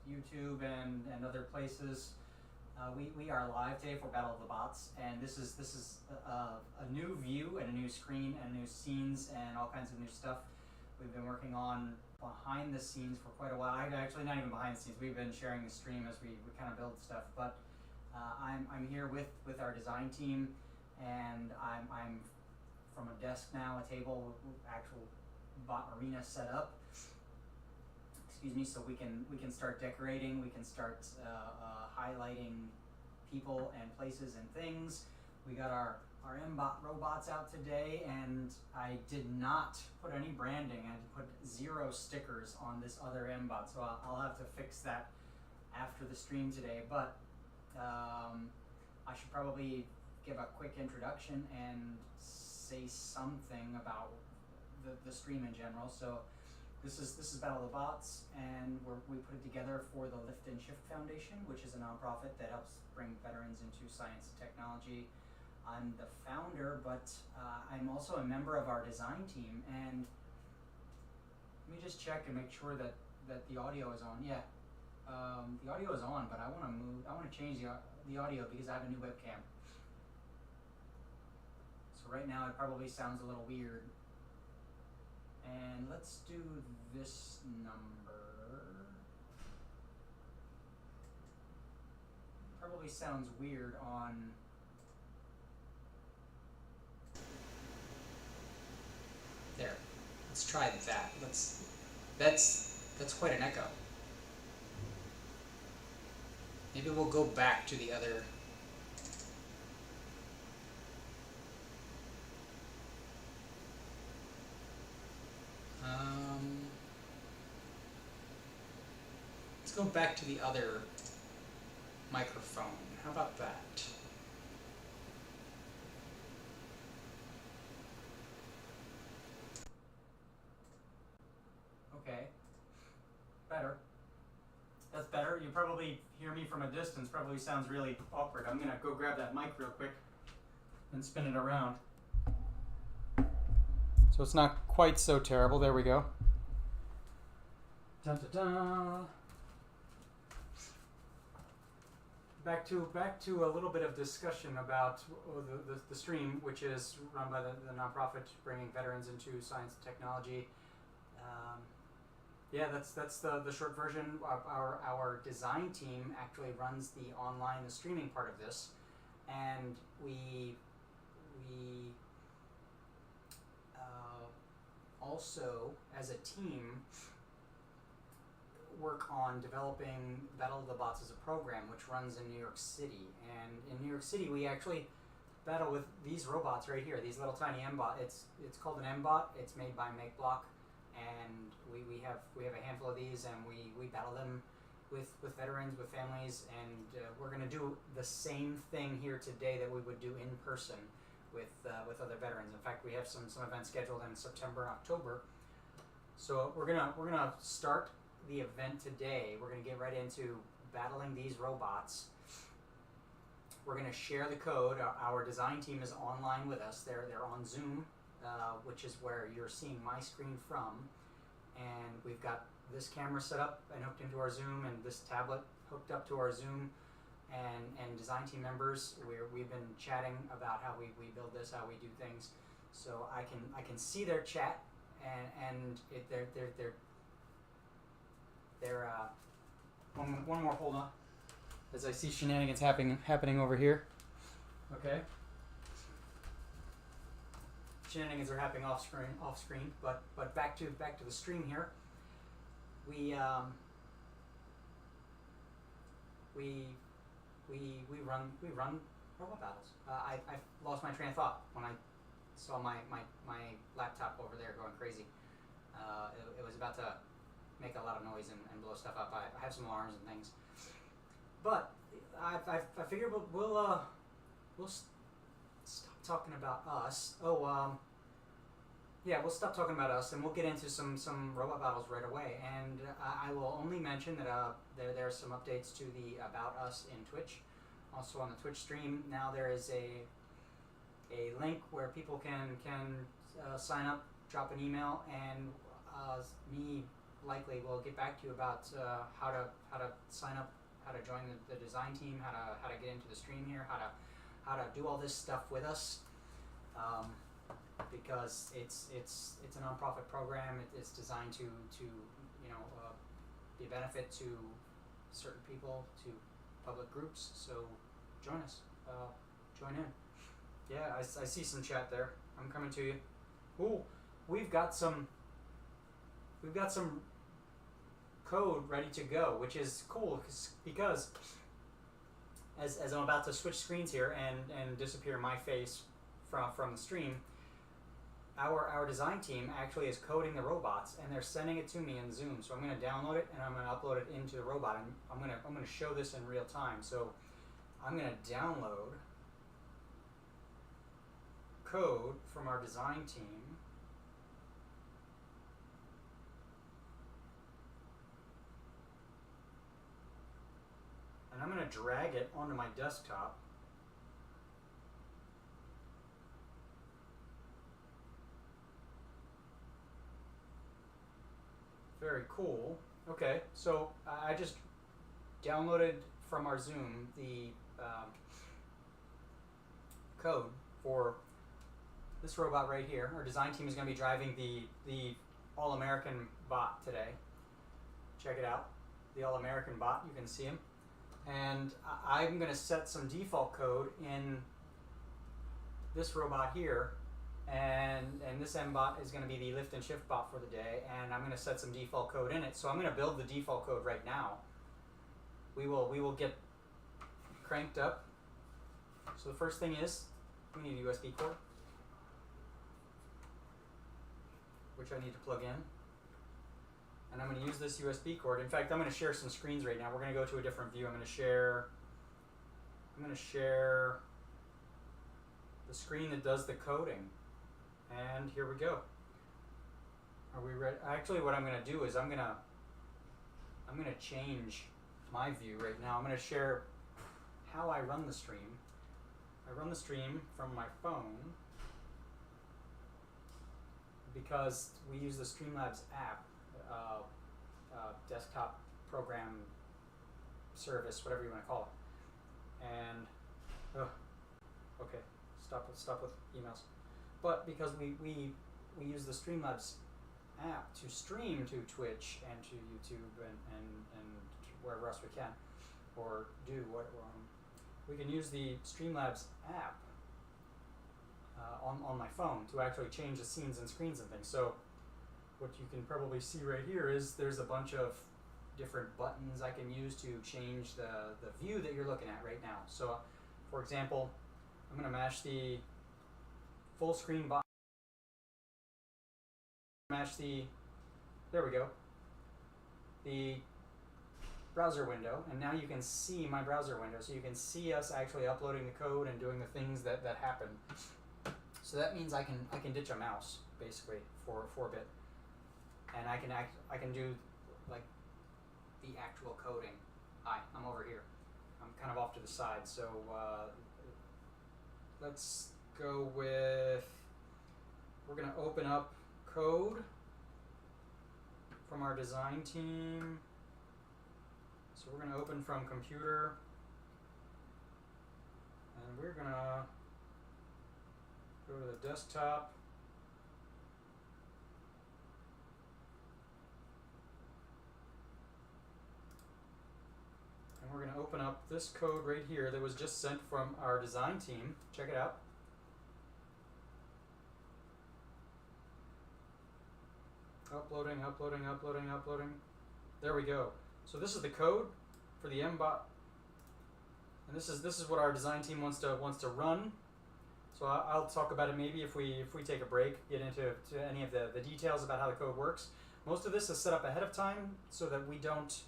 YouTube and other places. We are live today for Battle of the Bots, and this is a new view and a new screen and new scenes and all kinds of new stuff we've been working on behind the scenes for quite a while. Actually, not even behind the scenes. We've been sharing the stream as we kind of build stuff. But I'm here with our design team, and I'm from a desk now, a table, actual bot arena set up. Excuse me, so we can start decorating. We can start highlighting people and places and things. We got our mBot robots out today, and I did not put any branding. I had to put 0 stickers on this other mBot, so I'll have to fix that after the stream today. But I should probably give a quick introduction and say something about the stream in general. So this is Battle of the Bots, and we put it together for the Lift and Shift Foundation, which is a nonprofit that helps bring veterans into science and technology. I'm the founder, but I'm also a member of our design team, and let me just check and make sure that the audio is on. Yeah, the audio is on, but I want to change the audio because I have a new webcam. So right now it probably sounds a little weird. And let's do this number. Probably sounds weird on. There. Let's try that. That's quite an echo. Maybe we'll go back to the other. Let's go back to the other microphone. How about that? Okay. Better. That's better. You probably hear me from a distance. Probably sounds really awkward. I'm gonna go grab that mic real quick and spin it around. So it's not quite so terrible. There we go. Dun, dun, dun. Back to a little bit of discussion about the stream, which is run by the nonprofit bringing veterans into science and technology. Yeah, that's the short version. Our design team actually runs the streaming part of this, and we also, as a team, work on developing Battle of the Bots as a program, which runs in New York City. And in New York City, we actually battle with these robots right here, these little tiny mBot. It's called an mBot. It's made by mBots, and we have a handful of these, and we battle them with veterans, with families, and we're going to do the same thing here today that we would do in person with other veterans. In fact, we have some events scheduled in September and October. So we're gonna start the event today. We're gonna get right into battling these robots. We're gonna share the code. Our design team is online with us. They're on Zoom, which is where you're seeing my screen from. And we've got this camera set up and hooked into our Zoom, and this tablet hooked up to our Zoom. And design team members, we've been chatting about how we build this, how we do things. So I can see their chat, and they're one more, hold on, as I see shenanigans happening over here. Okay. Shenanigans are happening off screen, but back to the stream here. We run robot battles. I lost my train of thought when I saw my laptop over there going crazy. It was about to make a lot of noise and blow stuff up. I have some alarms and things, but I figured we'll stop talking about us. Yeah, we'll stop talking about us, and we'll get into some robot battles right away. And I will only mention that there are some updates to the About Us in Twitch. Also on the Twitch stream now, there is a link where people can sign up, drop an email, and me likely we'll get back to you about how to sign up, how to join the design team, how to get into the stream here, how to do all this stuff with us, because it's a nonprofit program. It's designed to be a benefit to certain people, to public groups. So join us, join in. Yeah, I see some chat there. I'm coming to you. Ooh, we've got some code ready to go, which is cool because as I'm about to switch screens here and disappear my face from the stream, our design team actually is coding the robots, and they're sending it to me in Zoom. So I'm going to download it and I'm going to upload it into the robot, and I'm going to show this in real time. So I'm going to download code from our design team. And I'm going to drag it onto my desktop. Very cool. Okay, so I just downloaded from our Zoom the code for this robot right here. Our design team is going to be driving the All-American bot today. Check it out, the All-American bot. You can see him. And I'm going to set some default code in this robot here, and this mBot is going to be the lift and shift bot for the day, and I'm going to set some default code in it. So I'm going to build the default code right now. We will get cranked up. So the first thing is we need a USB cord, which I need to plug in. And I'm going to use this USB cord. In fact, I'm going to share some screens right now. We're going to go to a different view. I'm going to share the screen that does the coding. And here we go. Are we ready? Actually, what I'm going to do is I'm going to change my view right now. I'm going to share how I run the stream. I run the stream from my phone because we use the Streamlabs app, desktop program service, whatever you want to call it. And okay, stop with emails. But because we use the Streamlabs app to stream to Twitch and to YouTube and wherever else we can, or do what we can use the Streamlabs app on my phone to actually change the scenes and screens and things. So what you can probably see right here is there's a bunch of different buttons I can use to change the view that you're looking at right now. So for example, I'm going to mash the full screen button, there we go, the browser window, and now you can see my browser window. So you can see us actually uploading the code and doing the things that happen. So that means I can ditch a mouse basically for a bit, and I can do like the actual coding. Hi, I'm over here. I'm kind of off to the side. So let's go with, we're going to open up code from our design team. So we're going to open from computer, and we're going to go to the desktop. And we're going to open up this code right here that was just sent from our design team. Check it out. Uploading. There we go. So this is the code for the mBot, and this is what our design team wants to run. So I'll talk about it maybe if we take a break, get into any of the details about how the code works. Most of this is set up ahead of time so that we don't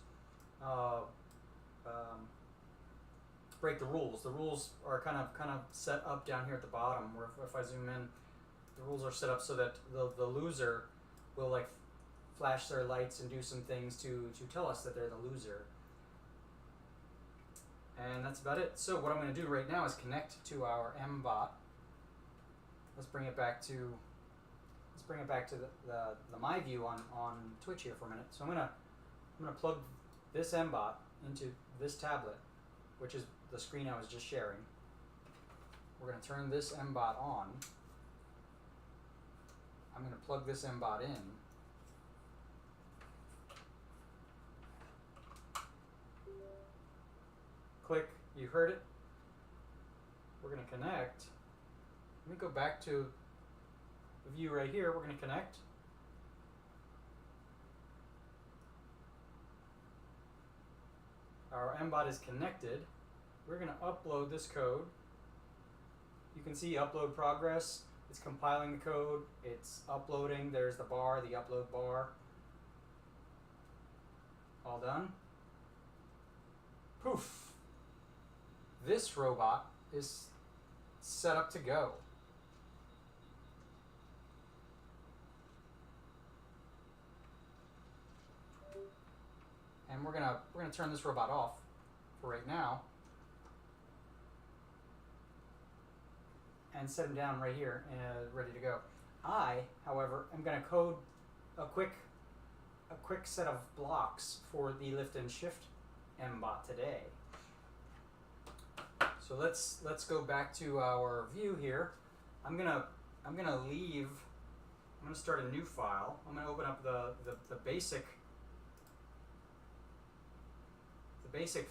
break the rules. The rules are kind of set up down here at the bottom, where if I zoom in, the rules are set up so that the loser will like flash their lights and do some things to tell us that they're the loser. And that's about it. So what I'm going to do right now is connect to our mBot. Let's bring it back to bring it back to the my view on Twitch here for a minute. So I'm gonna plug this mBot into this tablet, which is the screen I was just sharing. We're gonna turn this mBot on. I'm gonna plug this mBot in. Click, you heard it. We're gonna connect. Let me go back to the view right here. We're gonna connect. Our mBot is connected. We're gonna upload this code. You can see upload progress. It's compiling the code. It's uploading. There's the bar, the upload bar. All done. Poof. This robot is set up to go. And we're gonna turn this robot off for right now and set him down right here, ready to go. I, however, am gonna code a quick set of blocks for the lift and shift mBot today. So let's go back to our view here. I'm gonna start a new file. I'm gonna open up the basic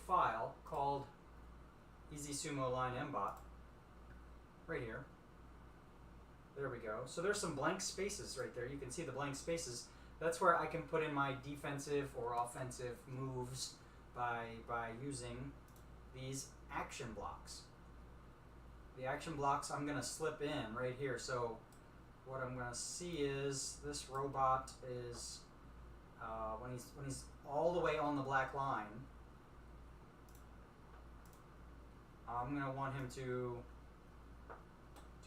file called Easy Sumo Line mBot right here. There we go. So there's some blank spaces right there. You can see the blank spaces. That's where I can put in my defensive or offensive moves by using these action blocks. The action blocks I'm gonna slip in right here. So what I'm gonna see is this robot is when he's all the way on the black line, I'm gonna want him to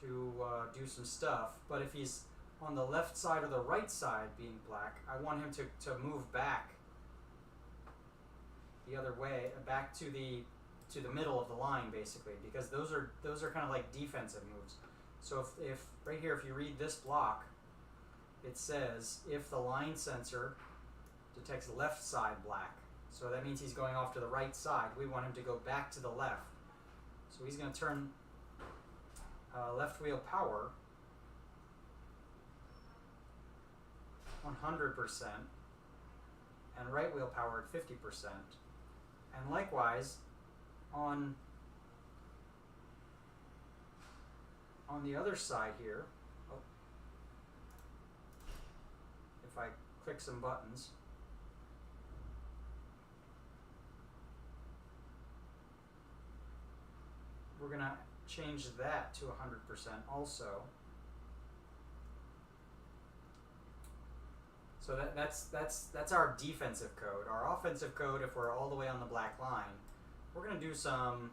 do some stuff. But if he's on the left side or the right side being black, I want him to move back the other way, back to the middle of the line, basically, because those are kind of like defensive moves. So if right here, if you read this block, it says if the line sensor detects left side black, so that means he's going off to the right side. We want him to go back to the left. So he's going to turn left wheel power 100% and right wheel power at 50%. And likewise, on the other side here, if I click some buttons, we're going to change that to 100% also. So that's our defensive code. Our offensive code, if we're all the way on the black line, we're going to do some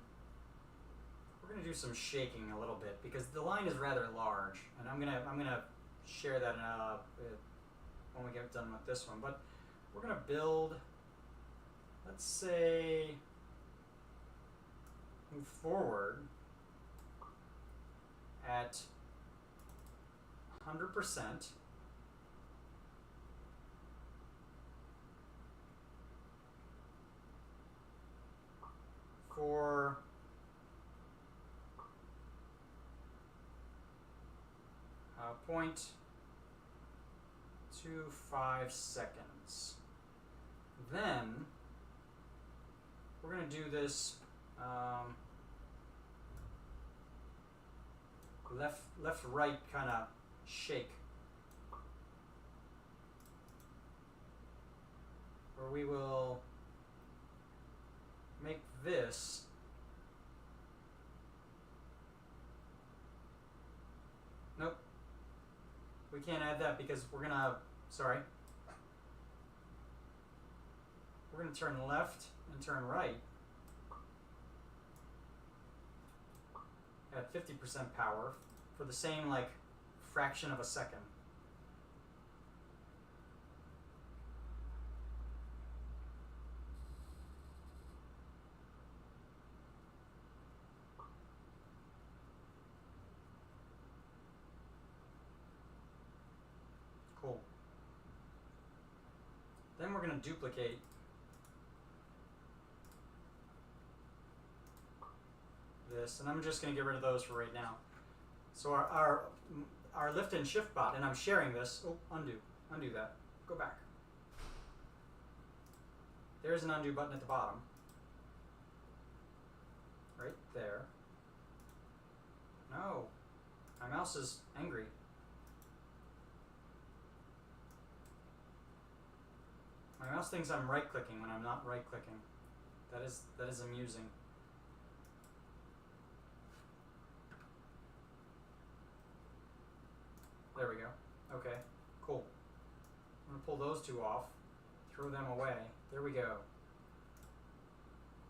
shaking a little bit because the line is rather large, and I'm gonna share that when we get done with this one. But we're gonna build, let's say, move forward at 100%. For 0.25 seconds. Then we're going to do this left right kind of shake, where we will make this nope, we can't add that because we're gonna turn left and turn right at 50% power for the same like fraction of a second. going to duplicate this, and I'm just going to get rid of those for right now. So our lift and shift bot, and I'm sharing this. Oh, undo that. Go back. There's an undo button at the bottom. Right there. No, my mouse is angry. My mouse thinks I'm right-clicking when I'm not right-clicking. That is amusing. There we go. Okay, cool. I'm gonna pull those two off, throw them away. There we go.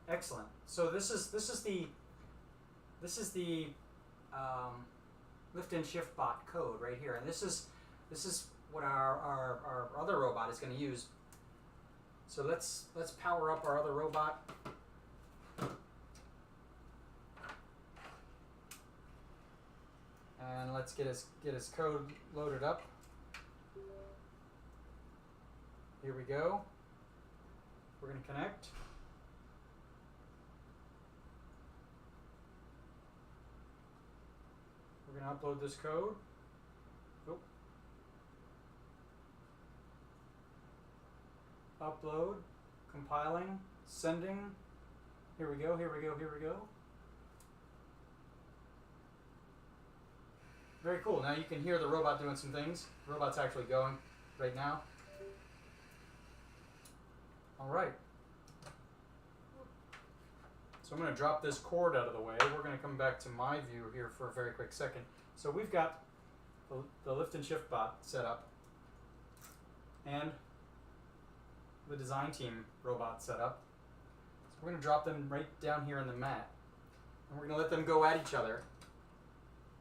Excellent. So this is the lift and shift bot code right here, and this is what our other robot is going to use. So let's power up our other robot. And let's get his code loaded up. Here we go. We're going to connect. We're going to upload this code. Oh. Upload, compiling, sending. Here we go, here we go, here we go. Very cool. Now you can hear the robot doing some things. The robot's actually going right now. All right. So I'm going to drop this cord out of the way. We're going to come back to my view here for a very quick second. So we've got the lift and shift bot set up and the design team robot set up. So we're going to drop them right down here in the mat. And we're going to let them go at each other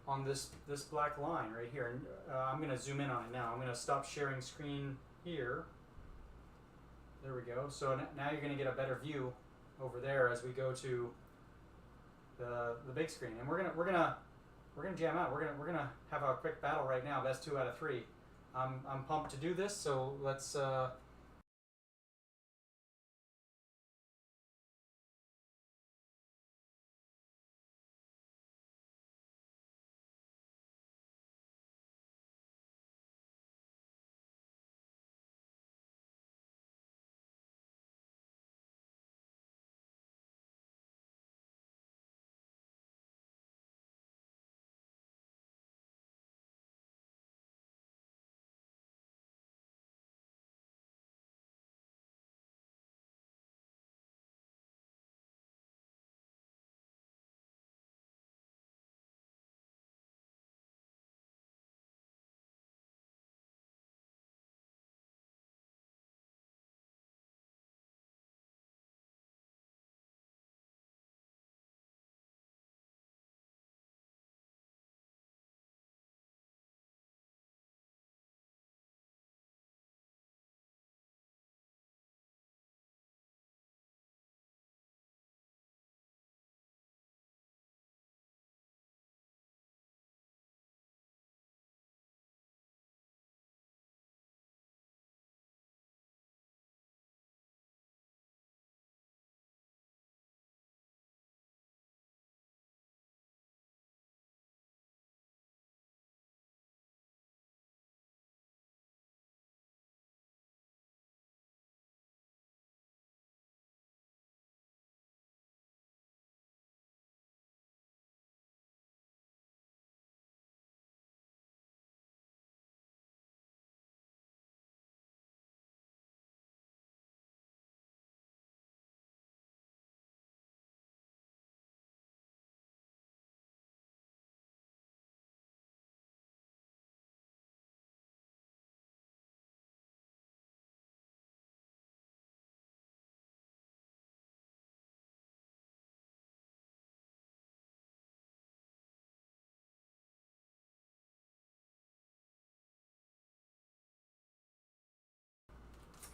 on this black line right here. And I'm going to zoom in on it now. I'm going to stop sharing screen here. There we go. So now you're going to get a better view over there as we go to the big screen, and we're gonna jam out. We're gonna have a quick battle right now. Best 2 out of 3. I'm pumped to do this. So let's.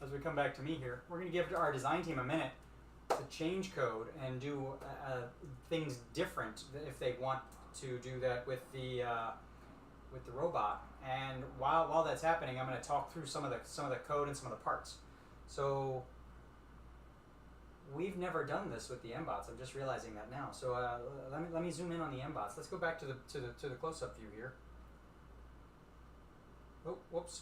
As we come back to me here, we're going to give our design team a minute to change code and do things different if they want to do that with the robot. And while that's happening, I'm going to talk through some of the code and some of the parts. So we've never done this with the mBots. I'm just realizing that now. So let me zoom in on the mBots. Let's go back to the close-up view here. Oh, whoops.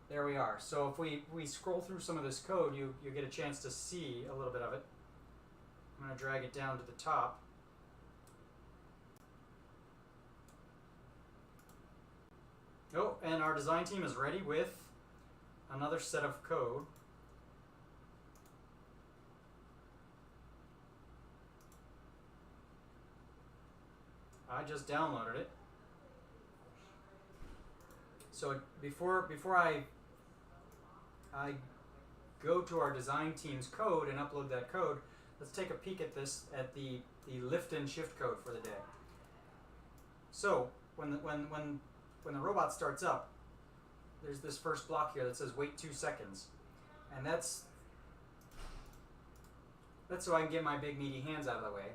There we are. So if we scroll through some of this code, you get a chance to see a little bit of it. I'm going to drag it down to the top. Oh, and our design team is ready with another set of code. I just downloaded it. So before I go to our design team's code and upload that code, let's take a peek at this, at the lift and shift code for the day. So when the robot starts up, there's this first block here that says wait 2 seconds, and that's so I can get my big meaty hands out of the way.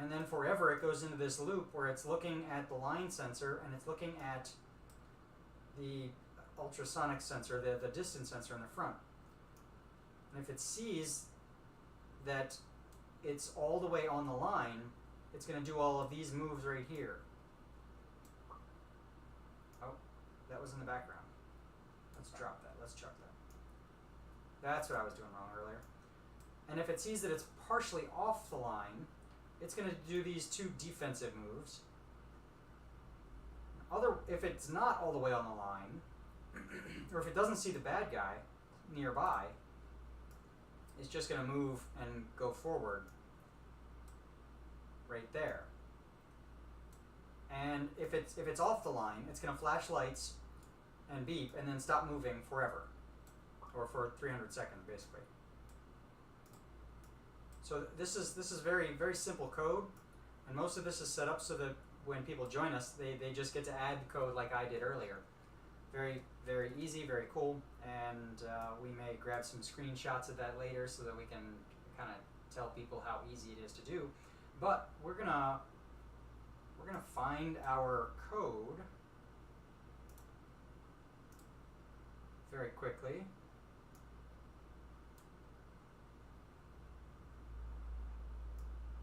And then forever it goes into this loop where it's looking at the line sensor and it's looking at the ultrasonic sensor, the distance sensor in the front. And if it sees that it's all the way on the line, it's going to do all of these moves right here. Oh, that was in the background. Let's drop that. Let's chuck that. That's what I was doing wrong earlier. And if it sees that it's partially off the line, it's going to do these 2 defensive moves. If it's not all the way on the line, or if it doesn't see the bad guy nearby, it's just going to move and go forward right there. And if it's off the line, it's going to flash lights and beep and then stop moving forever, or for 300 seconds basically. So this is very, very simple code, and most of this is set up so that when people join us, they just get to add code like I did earlier. Very, very easy, very cool, and we may grab some screenshots of that later so that we can kind of tell people how easy it is to do. But we're gonna find our code very quickly.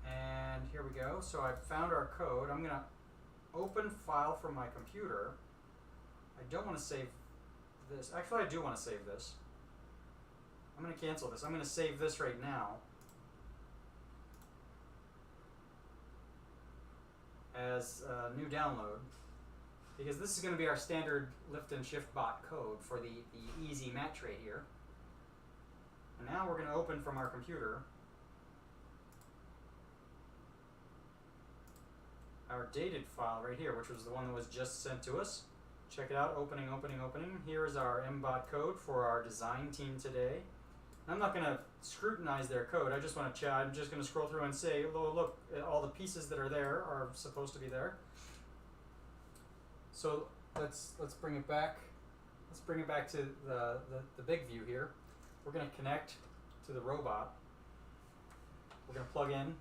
And here we go. So I found our code. I'm going to open file from my computer. I don't want to save this. Actually, I do want to save this. I'm going to cancel this. I'm going to save this right now as a new download, because this is going to be our standard lift and shift bot code for the easy mat tray here. And now we're going to open from our computer our dated file right here, which was the one that was just sent to us. Check it out, opening, opening, opening. Here is our mBot code for our design team today. I'm not going to scrutinize their code. I just want to chat. I'm just going to scroll through and say, oh, look, all the pieces that are there are supposed to be there. So let's bring it back. Let's bring it back to the big view here. We're going to connect to the robot. We're going to plug in.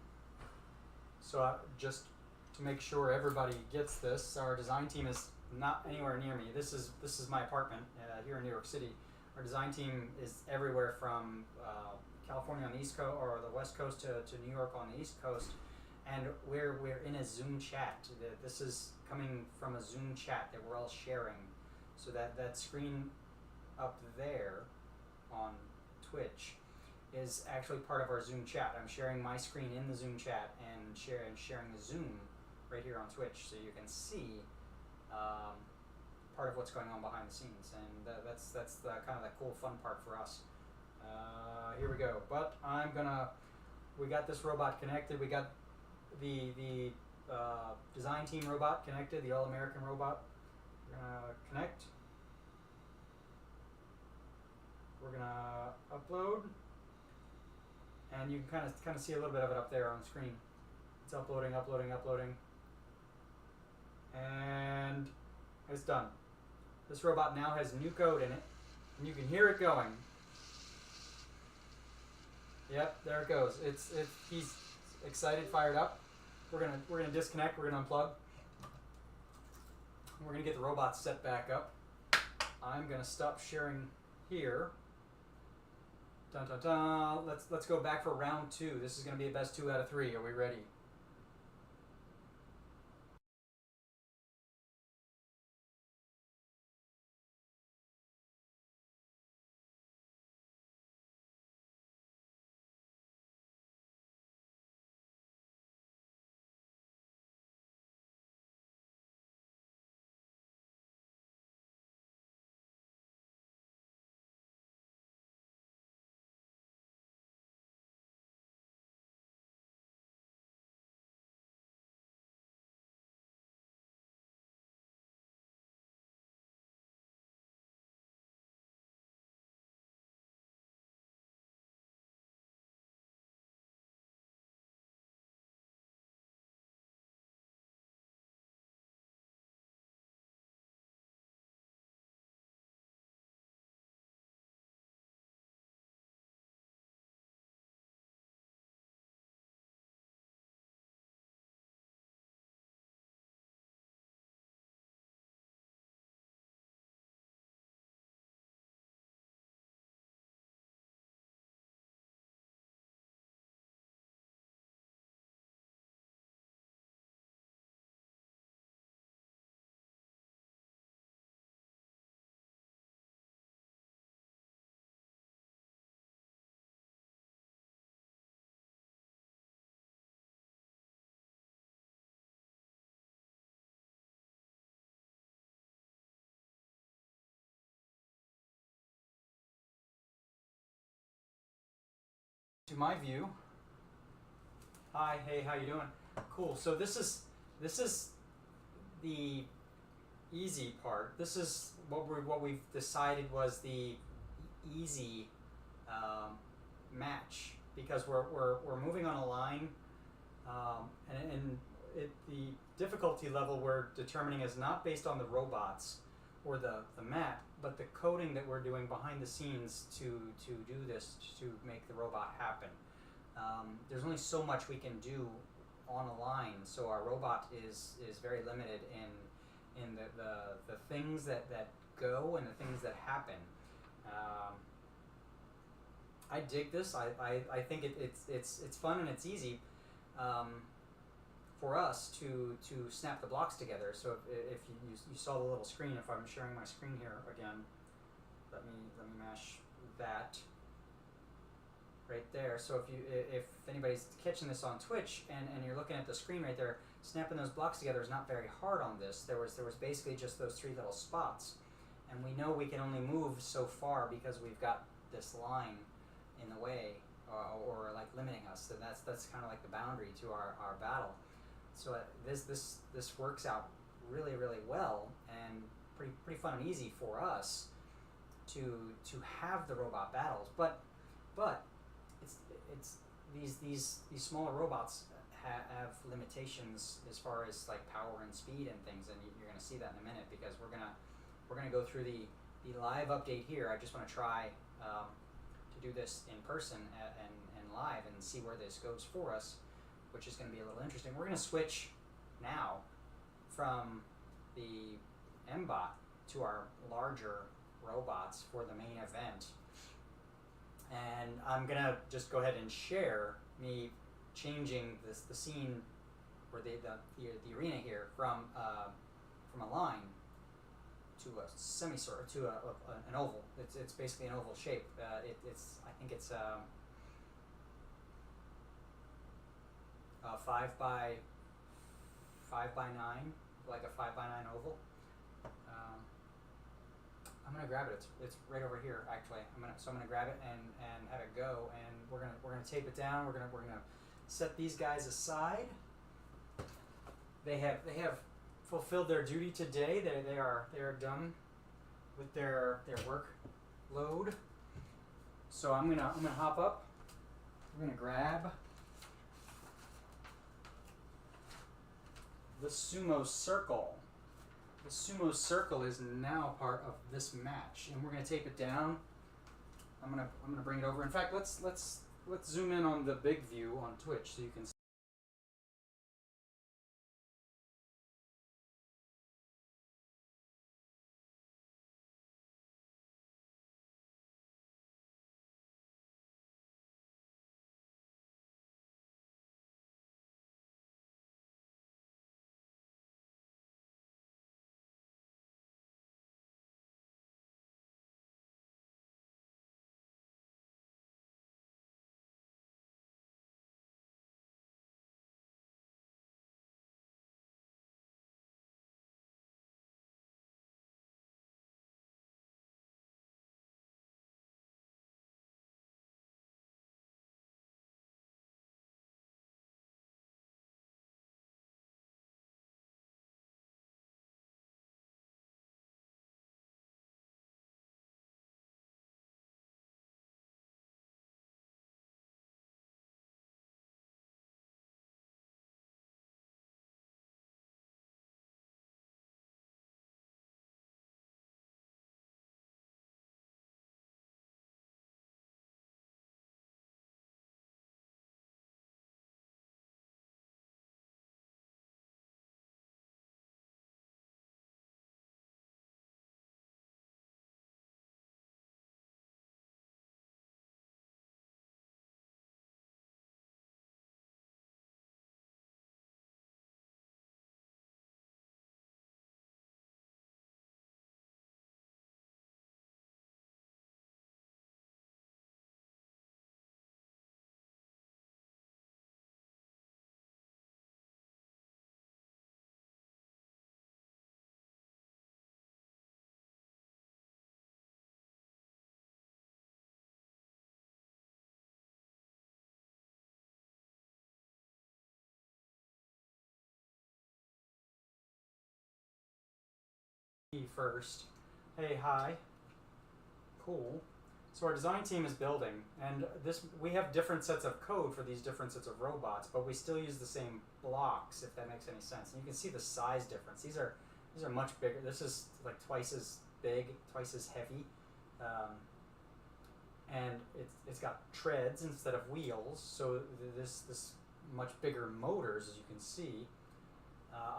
So just to make sure everybody gets this, our design team is not anywhere near me. This is my apartment here in New York City. Our design team is everywhere from California on the East Coast, or the West Coast, to New York on the East Coast, and we're in a Zoom chat. This is coming from a Zoom chat that we're all sharing. So that screen up there on Twitch is actually part of our Zoom chat. I'm sharing my screen in the Zoom chat and sharing the Zoom right here on Twitch, so you can see part of what's going on behind the scenes, and that's the kind of the cool fun part for us. Here we go. But we got this robot connected. We got the design team robot connected, the All-American robot. We're gonna connect. We're gonna upload, and you can kind of see a little bit of it up there on the screen. It's uploading, uploading, uploading, and it's done. This robot now has new code in it, and you can hear it going. Yep, there it goes. He's excited, fired up. We're gonna disconnect. We're gonna unplug. We're gonna get the robot set back up. I'm gonna stop sharing here. Dun dun dun. Let's go back for round 2. This is gonna be a best 2 out of 3. Are we ready? To my view. Hi, hey, how you doing? Cool. So this is the easy part. This is what we've decided was the easy match, because we're moving on a line, and the difficulty level we're determining is not based on the robots or the mat, but the coding that we're doing behind the scenes to do this, to make the robot happen. There's only so much we can do on a line, so our robot is very limited in the things that go and the things that happen. I dig this. I think it's fun and it's easy. for us to snap the blocks together. So if you saw the little screen, if I'm sharing my screen here again, let me mash that right there. So if anybody's catching this on Twitch and you're looking at the screen right there, snapping those blocks together is not very hard on this. There was basically just those 3 little spots, and we know we can only move so far because we've got this line in the way, or like limiting us. And that's kind of like the boundary to our battle. So this works out really well, and pretty fun and easy for us to have the robot battles. But it's these smaller robots have limitations as far as like power and speed and things, and you're going to see that in a minute, because we're gonna go through the live update here. I just want to try to do this in person and live and see where this goes for us, which is going to be a little interesting. We're going to switch now from the mBot to our larger robots for the main event. And I'm going to just go ahead and share me changing the scene, or the arena here, from a line to a semicircle, to an oval. It's basically an oval shape. I think it's 5 by 9, like a 5 by 9 oval. I'm gonna grab it. It's right over here actually. So I'm gonna grab it and have it go, and we're gonna tape it down. We're gonna set these guys aside. They have fulfilled their duty today. They are done with their work load. So I'm gonna hop up. We're gonna grab the Sumo Circle. The Sumo Circle is now part of this match, and we're gonna tape it down. I'm gonna bring it over. In fact, let's zoom in on the big view on Twitch so you can see. First. Hey, hi. Cool. So our design team is building, and we have different sets of code for these different sets of robots, but we still use the same blocks, if that makes any sense. And you can see the size difference. These are much bigger. This is like twice as big, twice as heavy, and it's got treads instead of wheels. So this much bigger motors, as you can see.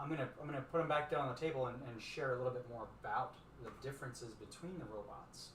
I'm gonna put them back down on the table and share a little bit more about the differences between the robots.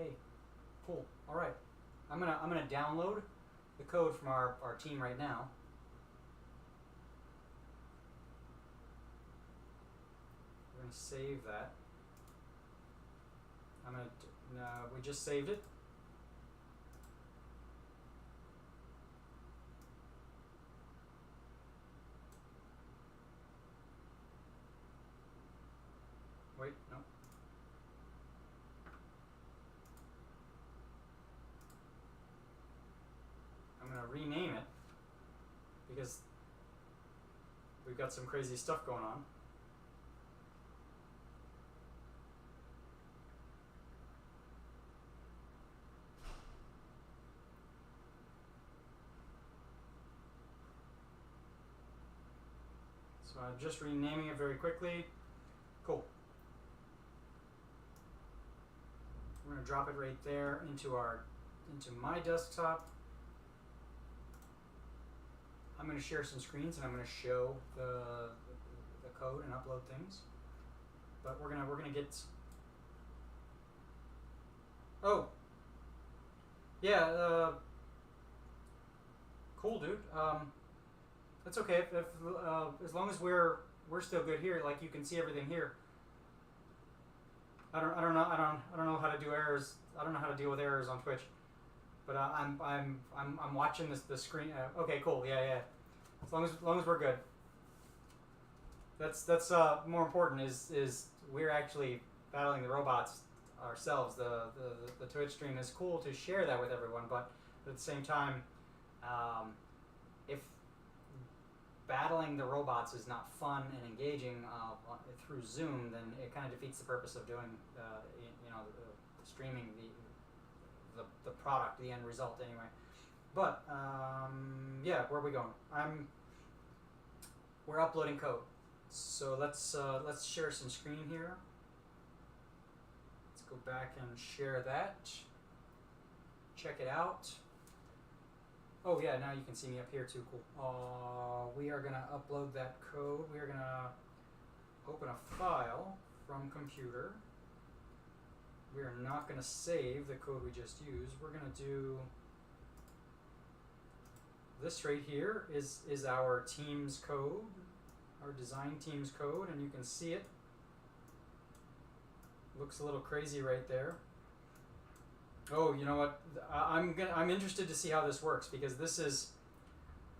Hey, cool. All right. I'm gonna download the code from our team right now. We're gonna save that. We just saved it. Wait, no. I'm gonna rename it because we've got some crazy stuff going on. So I'm just renaming it very quickly. Cool. We're gonna drop it right there into my desktop. I'm gonna share some screens and I'm gonna show the code and upload things. But we're gonna get. Oh. Yeah. Cool, dude. That's okay. If as long as we're still good here, like you can see everything here. I don't know how to do errors. I don't know how to deal with errors on Twitch, but I'm watching the screen. Okay, cool. Yeah. As long as we're good. That's more important. Is we're actually battling the robots ourselves. The Twitch stream is cool to share that with everyone, but at the same time, if battling the robots is not fun and engaging through Zoom, then it kind of defeats the purpose of doing, streaming the product, the end result anyway. But yeah, where are we going? We're uploading code, so let's share some screen here. Let's go back and share that. Check it out. Oh yeah, now you can see me up here too, cool. We are gonna upload that code. We are gonna open a file from computer. We are not gonna save the code we just used. We're gonna do this right here is our team's code, our design team's code, and you can see it. Looks a little crazy right there. Oh, you know what? I'm interested to see how this works, because this is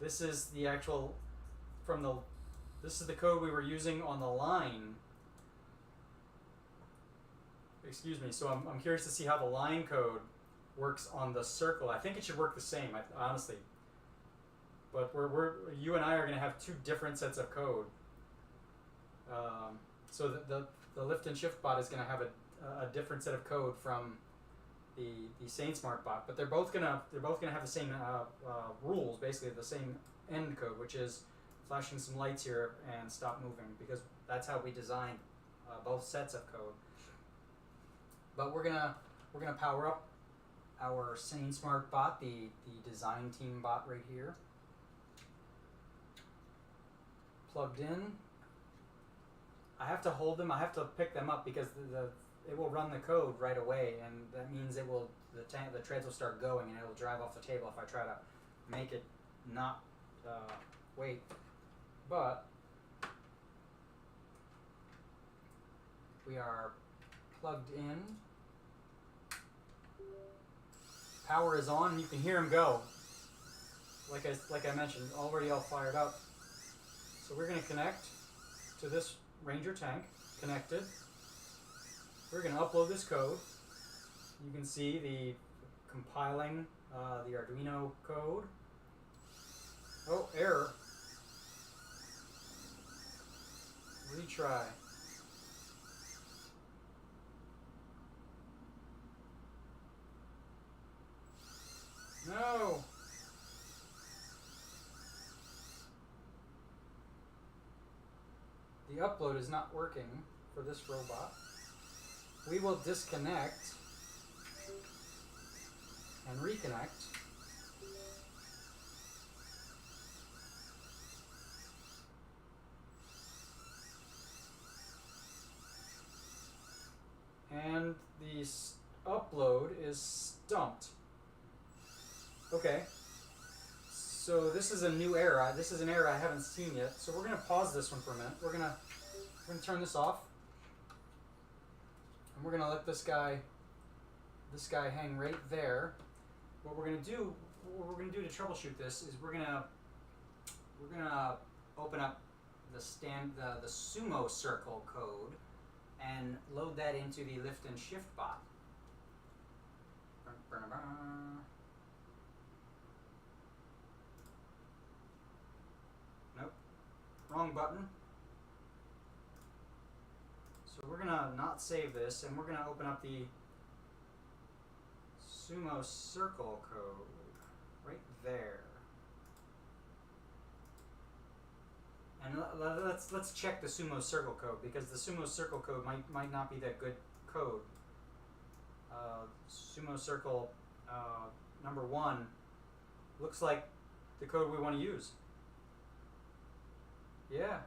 the actual this is the code we were using on the line. Excuse me. So I'm curious to see how the line code works on the circle. I think it should work the same, honestly. But you and I are going to have two different sets of code. So the lift and shift bot is going to have a different set of code from the Sane Smart bot, but they're both gonna have the same rules, basically the same end code, which is flashing some lights here and stop moving, because that's how we designed both sets of code. But we're gonna power up our Sane Smart bot, the design team bot right here, plugged in. I have to hold them. I have to pick them up because it will run the code right away, and that means the treads will start going, and it will drive off the table if I try to make it not wait. But we are plugged in. Power is on, and you can hear them go. Like I mentioned, already all fired up. So we're going to connect to this Ranger tank. Connected. We're going to upload this code. You can see the compiling the Arduino code. Oh, error. Retry. No. The upload is not working for this robot. We will disconnect and reconnect. And the upload dumped. Okay. So this is a new era. This is an era I haven't seen yet. So we're gonna pause this one for a minute. We're gonna turn this off, and we're gonna let this guy hang right there. What we're gonna do to troubleshoot this is we're gonna open up the Sumo Circle code and load that into the lift and shift bot. Nope, wrong button. So we're gonna not save this, and we're gonna open up the Sumo Circle code right there. And let's check the Sumo Circle code, because the Sumo Circle code might not be that good code. Sumo Circle number 1 looks like the code we want to use. Yeah.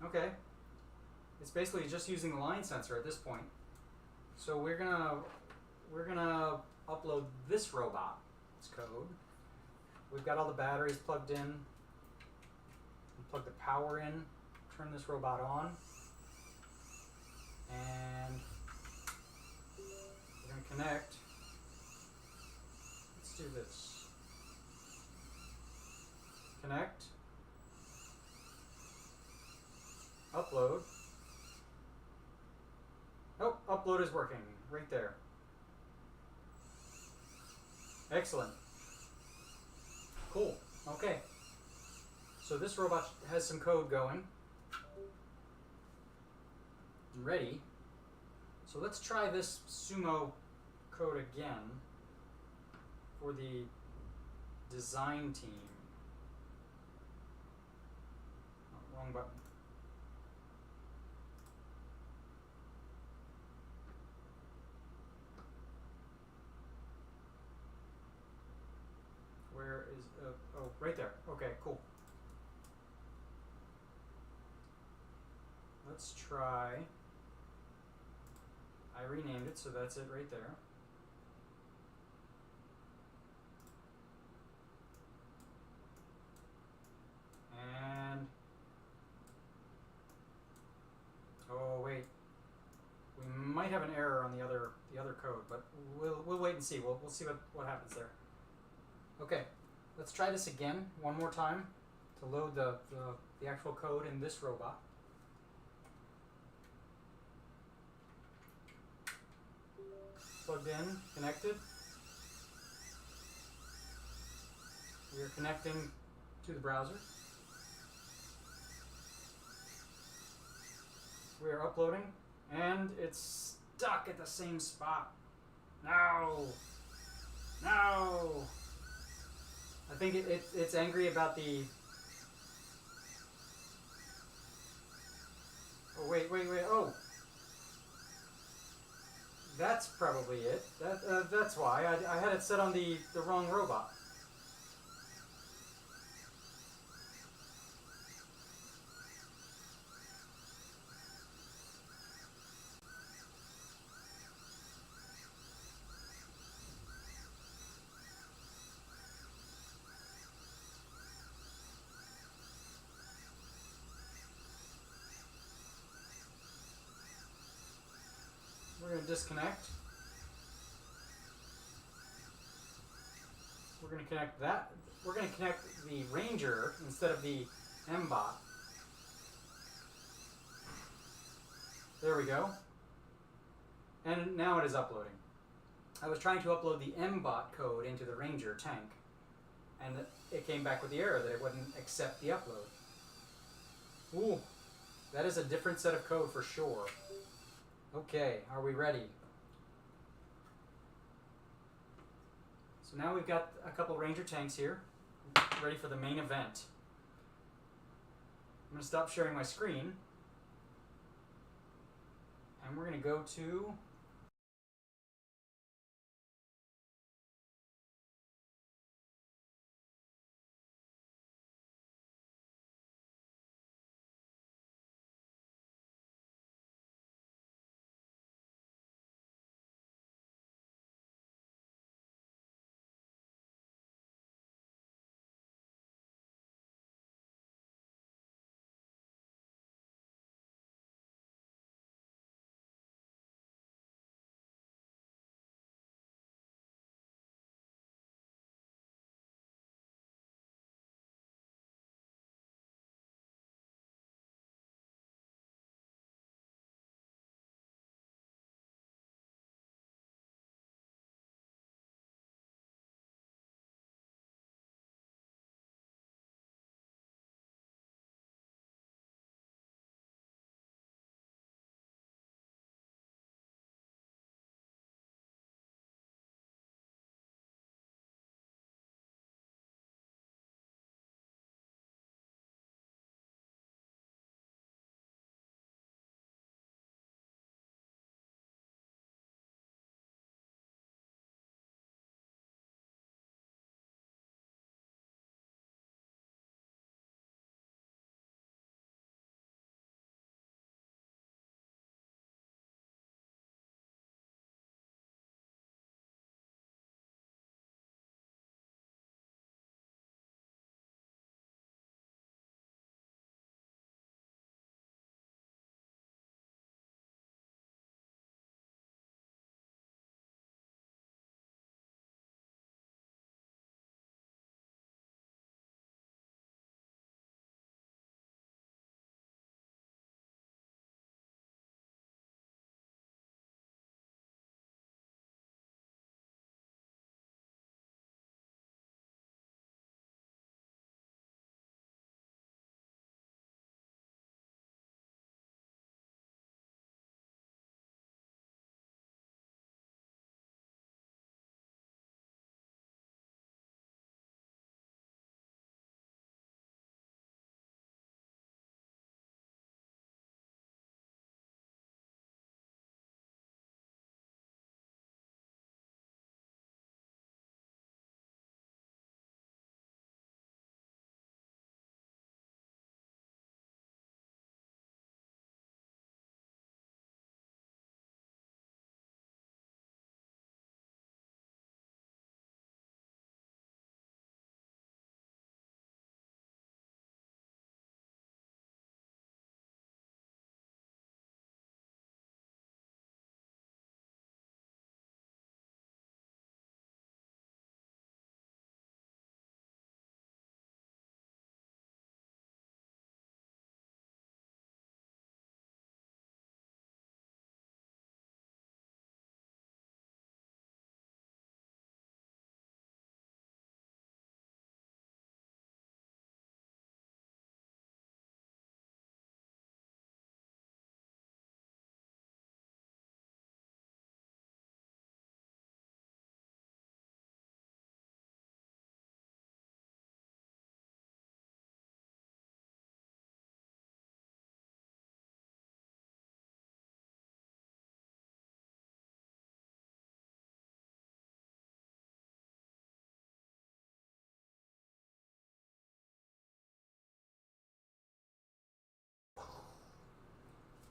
Okay. It's basically just using the line sensor at this point. So we're gonna upload this robot's code. We've got all the batteries plugged in. Plug the power in. Turn this robot on, and we're gonna connect. Let's do this. Connect. Upload. Oh, upload is working right there. Excellent. Cool. Okay. So this robot has some code going. Ready. So let's try this Sumo code again for the design team. Oh, wrong button. Where is, oh, right there. Okay, cool. Let's try, I renamed it, so that's it right there. And, oh wait, we might have an error on the other code, but we'll wait and see. We'll see what happens there. Okay, let's try this again one more time to load the actual code in this robot. Plugged in, connected. We are connecting to the browser. We are uploading, and it's stuck at the same spot. No! No! I think it's angry about the... Oh, wait, oh! That's probably it. That's why. I had it set on the wrong robot. We're going to disconnect. We're going to connect that. We're going to connect the Ranger instead of the mBot. There we go. And now it is uploading. I was trying to upload the mBot code into the Ranger tank, and it came back with the error that it wouldn't accept the upload. Ooh, that is a different set of code for sure. Okay, are we ready? So now we've got a couple Ranger tanks here, ready for the main event. I'm going to stop sharing my screen, and we're going to go to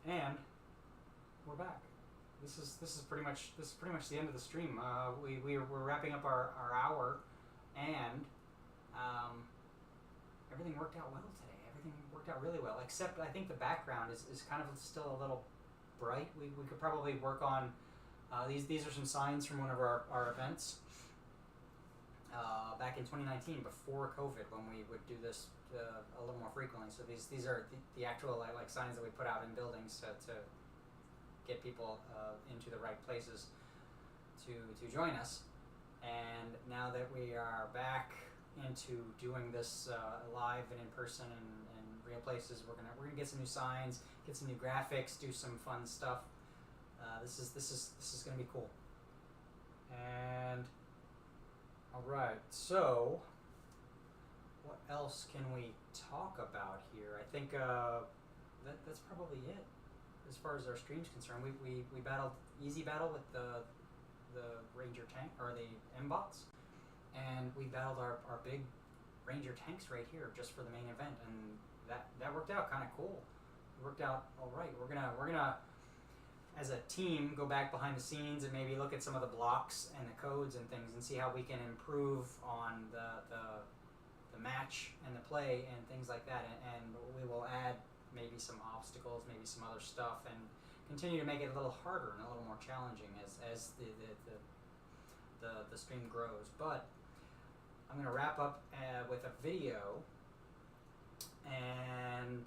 And we're back. This is pretty much the end of the stream. We're wrapping up our hour, and everything worked out well today. Everything worked out really well, except I think the background is kind of still a little bright. We could probably work on these are some signs from one of our events back in 2019 before COVID, when we would do this a little more frequently. So these are the actual like signs that we put out in buildings to get people into the right places to join us. And now that we are back into doing this live and in person and real places, we're gonna get some new signs, get some new graphics, do some fun stuff. This is gonna be cool. And all right, so what else can we talk about here? I think that's probably it as far as our stream's concerned. We battled easy battle with the Ranger tank, or the mBots, and we battled our big Ranger tanks right here just for the main event, and that worked out kind of cool. It worked out all right. We're gonna as a team go back behind the scenes and maybe look at some of the blocks and the codes and things and see how we can improve on the match and the play and things like that, and we will add maybe some obstacles, maybe some other stuff, and continue to make it a little harder and a little more challenging as the stream grows. But I'm going to wrap up with a video, and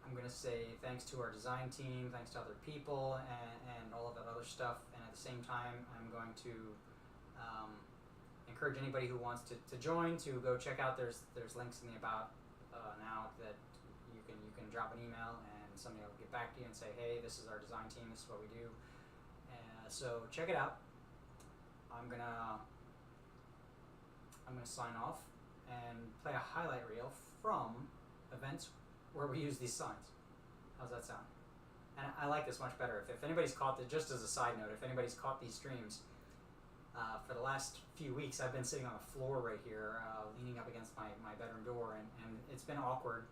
I'm going to say thanks to our design team, thanks to other people, and all of that other stuff. And at the same time, I'm going to encourage anybody who wants to join to go check out. There's links in the about now that you can drop an email and somebody will get back to you and say, hey, this is our design team, this is what we do. So check it out. I'm gonna sign off and play a highlight reel from events where we use these signs. How's that sound? And I like this much better. If anybody's caught this, just as a side note, if anybody's caught these streams, for the last few weeks I've been sitting on the floor right here, leaning up against my bedroom door, and it's been awkward.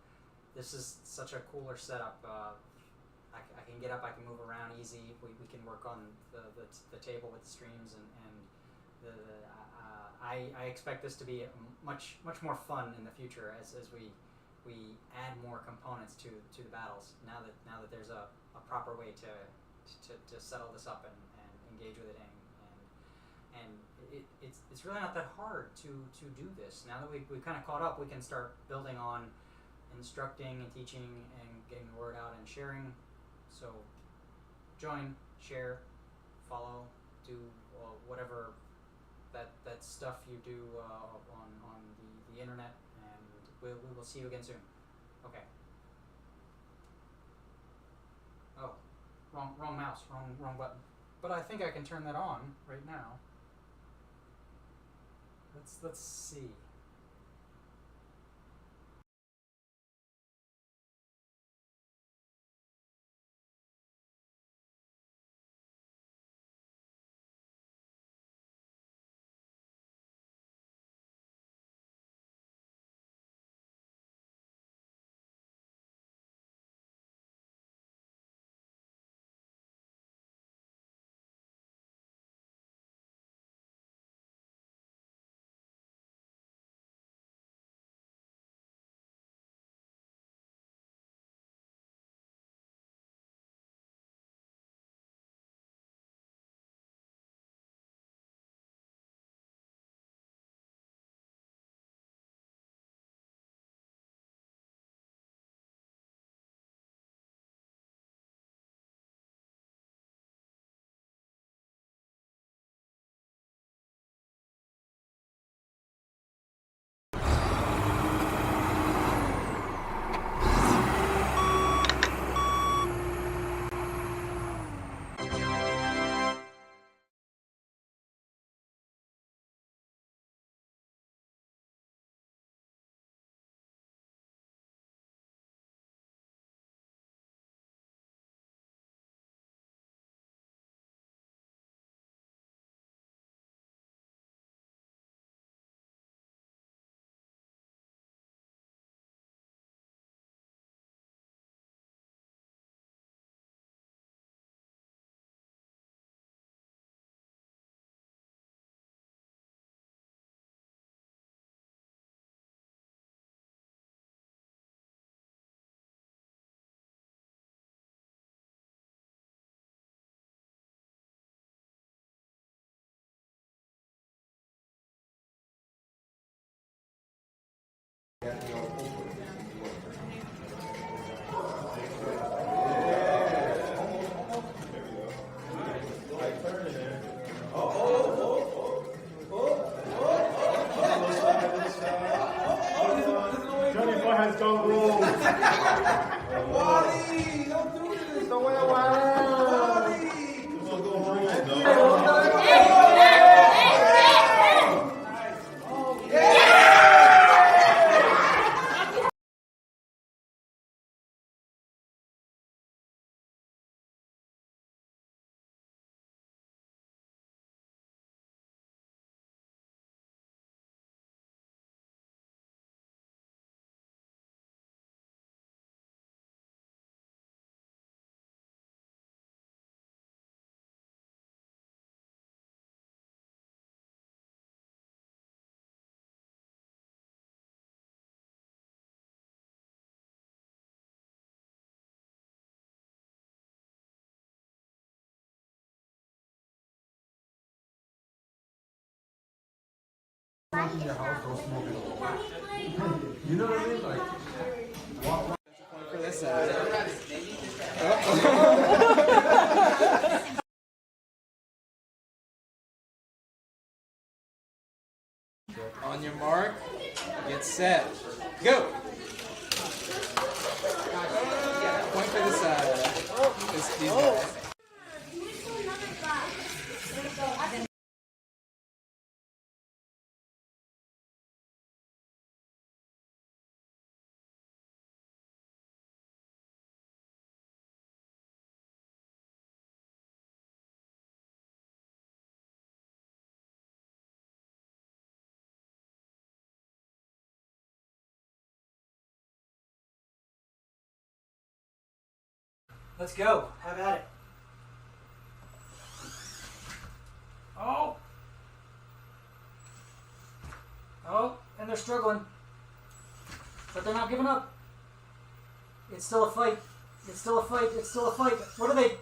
This is such a cooler setup. I can get up, I can move around easy. We can work on the table with the streams, and I expect this to be much more fun in the future as we add more components to the battles. Now that there's a proper way to settle this up and engage with it, and it's really not that hard to do this. Now that we've kind of caught up, we can start building on instructing and teaching and getting the word out and sharing. So join, share, follow, do whatever that stuff you do on the internet, and we will see you again soon. Okay. Oh, wrong mouse, wrong button. But I think I can turn that on right now. Let's see. Has gone wrong. Wally, don't do this. Don't wear Wally. In your house, don't smoke it. You know what I mean? Like, walk for this side. On your mark, get set, go. Point for this side. These guys. Let's go. Have at it. Oh! Oh, and they're struggling. But they're not giving up. It's still a fight. It's still a fight. It's still a fight. What are they?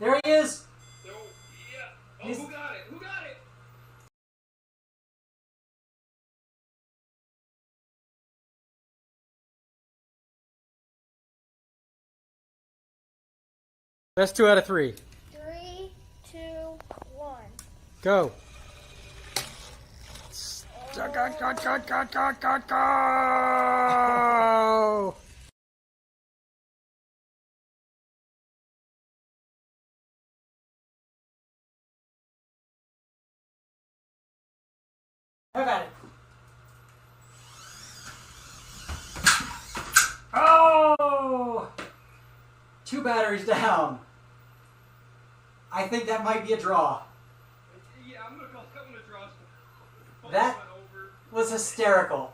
There he is! So, yeah. Oh, who got it? Who got it? Best 2 out of 3. 3, 2, 1. Go. Go! Have at it. Oh! 2 batteries down. I think that might be a draw. Yeah, I'm gonna call that one a draw. That was hysterical.